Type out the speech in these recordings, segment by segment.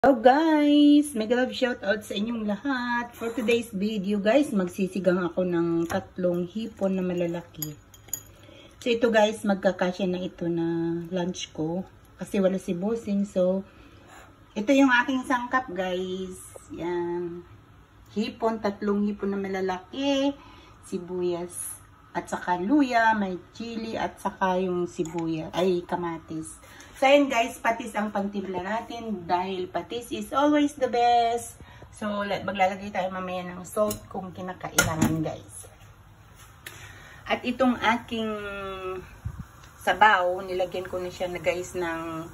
Hello guys! Mega love shoutout sa inyong lahat. For today's video guys, magsisigang ako ng 3 hipon na malalaki. So ito guys, magkakasya na ito na lunch ko. Kasi wala si bossing. So, ito yung aking sangkap guys. Yan. Hipon, 3 hipon na malalaki. Sibuyas. At saka luya, may chili at saka yung sibuyas. Ay, kamatis. So, ayan guys, patis ang pangtimpla natin dahil patis is always the best. So, maglalagay tayo mamaya ng salt kung kinakailangan guys. At itong aking sabaw, nilagyan ko na siya na guys ng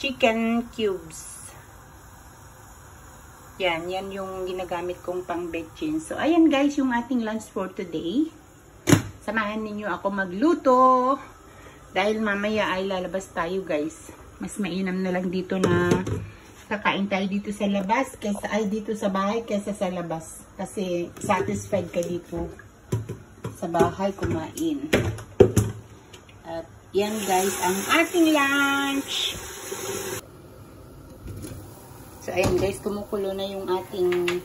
chicken cubes. Yan yung ginagamit kong pang bechin. So, ayan guys, yung ating lunch for today. Samahan ninyo ako magluto. Dahil mamaya ay lalabas tayo guys. Mas mainam na lang dito na kakain tayo dito sa labas. Dito sa bahay kaysa sa labas. Kasi satisfied ka dito sa bahay kumain. At yan guys ang ating lunch. So ayan guys, kumukulo na yung ating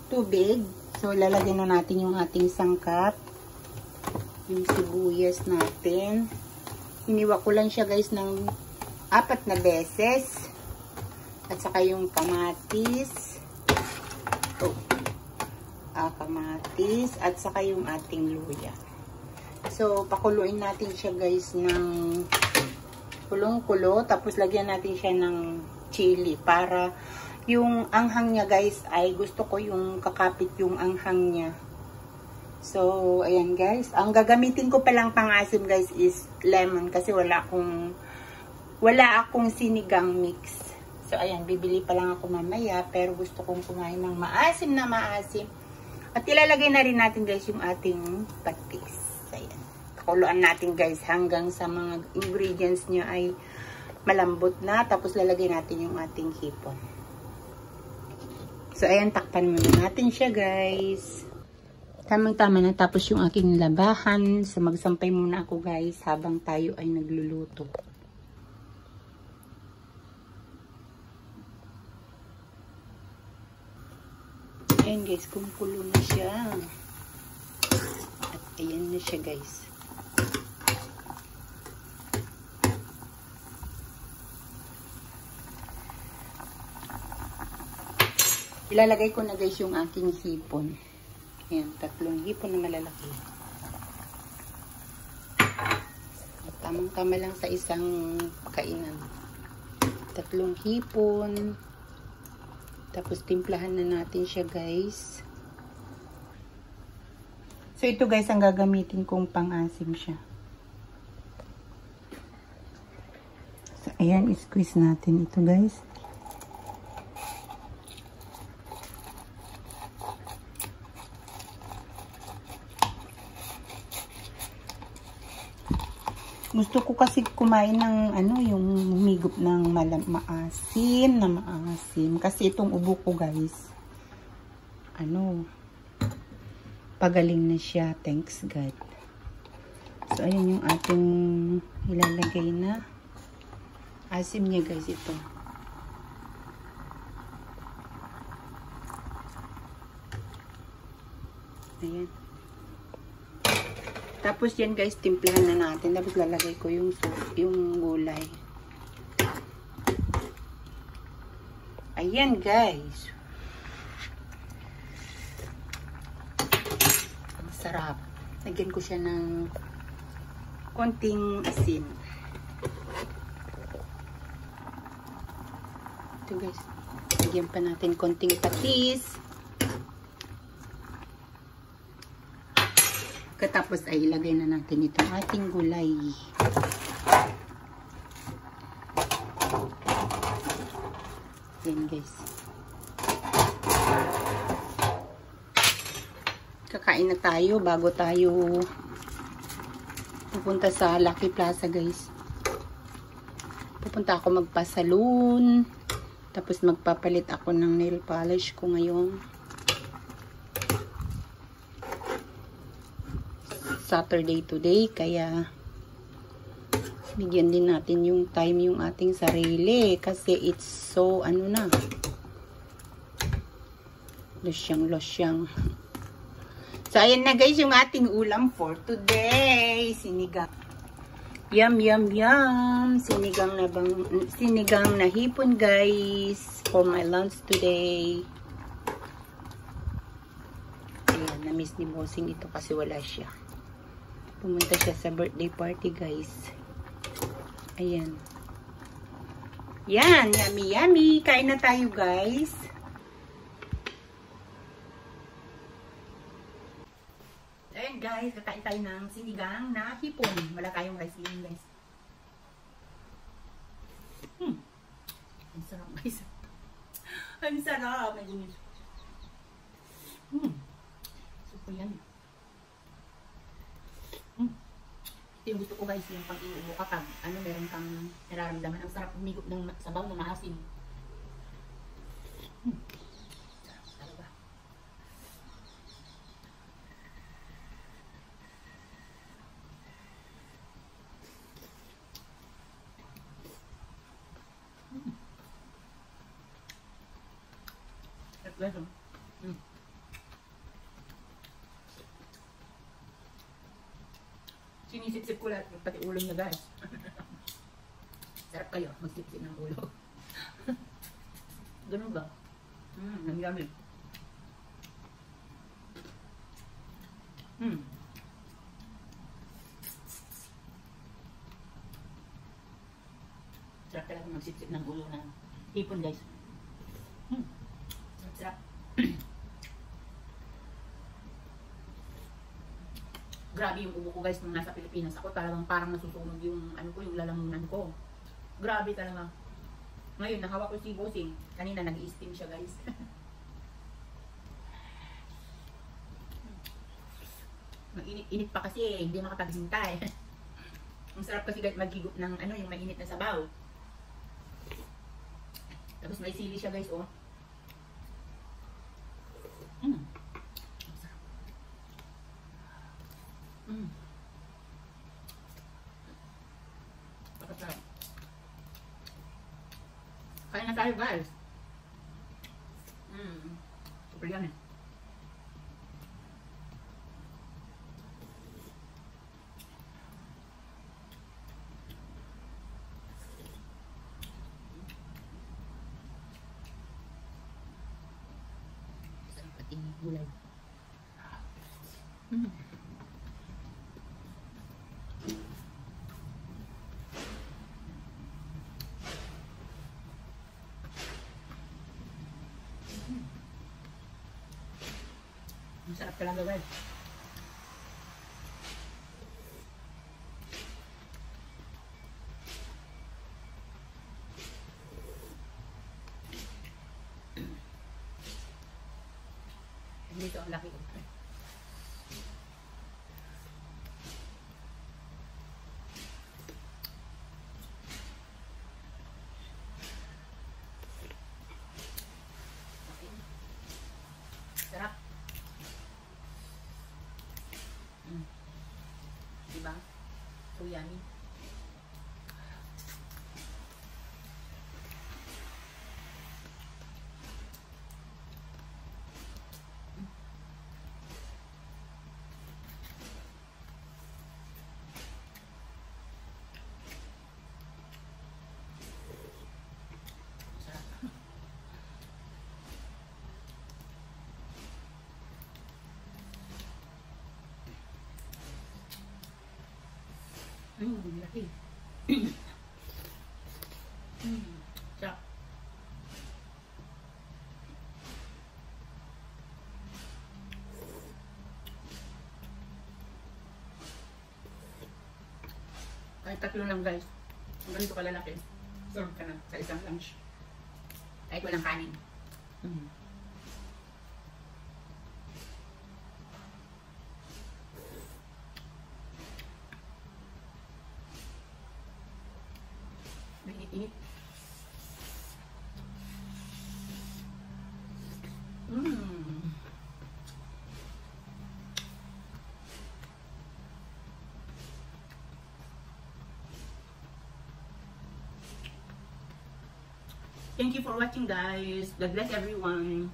tubig. So lalagay na natin yung ating sangkap. Yung sibuyas natin. Iniwa ko lang siya guys ng 4 na beses. At saka yung kamatis. Kamatis. At saka yung ating luya. So, pakuluin natin siya guys ng kulong-kulo. Tapos lagyan natin siya ng chili. Para yung anghang niya guys ay gusto ko yung kakapit yung anghang niya. So, ayan guys. Ang gagamitin ko palang pang-asim guys is lemon. Kasi wala akong sinigang mix. So, ayan. Bibili pa lang ako mamaya. Pero gusto kong kumain ng maasim na maasim. At ilalagay na rin natin guys yung ating patis. Ayan. Pakuluan natin guys hanggang sa mga ingredients niya ay malambot na. Tapos lalagay natin yung ating hipon. So, ayan. Takpan muna natin siya guys. Tamang-tama na tapos yung aking labahan. So, magsampay muna ako guys habang tayo ay nagluluto. Ayan guys, kumukulo na siya. At ayan na siya guys. Ilalagay ko na guys yung aking hipon. Ayan, 3 hipon na malalaki. Tamang-tama lang sa isang kainan. 3 hipon. Tapos timplahan na natin siya guys. So ito guys ang gagamitin kong pang-asim siya. So ayan, squeeze natin ito guys. Gusto ko kasi kumain ng yung humigop ng maasim na maasim. Kasi itong ubo ko guys, pagaling na siya. Thanks God. So, ayun yung ating ilalagay na asim niya guys ito. Ayan. Tapos yan guys, timplahan na natin. Tapos lalagay ko yung gulay. Ayan guys. Ang sarap. Lagyan ko siya ng konting asin. Ito guys. Lagyan pa natin konting patis. Katapos ay ilagay na natin itong ating gulay. Yan guys. Kakain na tayo bago tayo pupunta sa Lucky Plaza guys. Pupunta ako magpa-salon. Tapos magpapalit ako ng nail polish ko ngayon. Saturday today, kaya Bigyan din natin yung time yung ating sarili kasi it's so ano na. Losyang. So ayan na guys yung ating ulam for today. Sinigang. Yum. Sinigang na hipon guys for my lunch today. Ayan, na-miss ni Bossing ito kasi wala siya. Pumunta siya sa birthday party guys. Ayan. Yan, yummy. Kain na tayo, guys. Ayan, guys. Kakain tayo ng sinigang na hipon. Wala tayong rice yun, guys. Ang sarap, guys. Ang sarap. May gumis. Super yan. Yung gusto ko guys, yung pag-iubo kapag meron kang nararamdaman. Ang sarap umigop ng sabaw na maasim. Sarap talaga. Sarap guys. Sinisip-sip ko lahat, pati ulo niya guys. Sarap kayo, magsip-sip ng ulo. Ganun ba? Ang yummy. Sarap talaga magsip-sip ng ulo ng hipon guys. Sarap. Grabe yung ubo ko guys nung nasa Pilipinas ako. Talagang parang nasusunog yung yung lalamunan ko. Grabe talaga. Ngayon, nahawak ko si Bossing. Kanina nag-i-steam siya guys. Init pa kasi hindi makapaghintay. Ang sarap kasi guys maghigop ng yung mainit na sabaw. Tapos may sili siya guys oh. Kain na tayo guys. Super yan eh. Sarap pati gulay. Masarap talaga guys. Dito ang laki ko. Sarap. Diba? So yummy. Laki. Sarap. Kahit tatlo lang guys. Ang ganito kalalaki. Serve ka na sa isang lunch. Kahit walang kanin. Mainit-init. Thank you for watching guys. God bless everyone.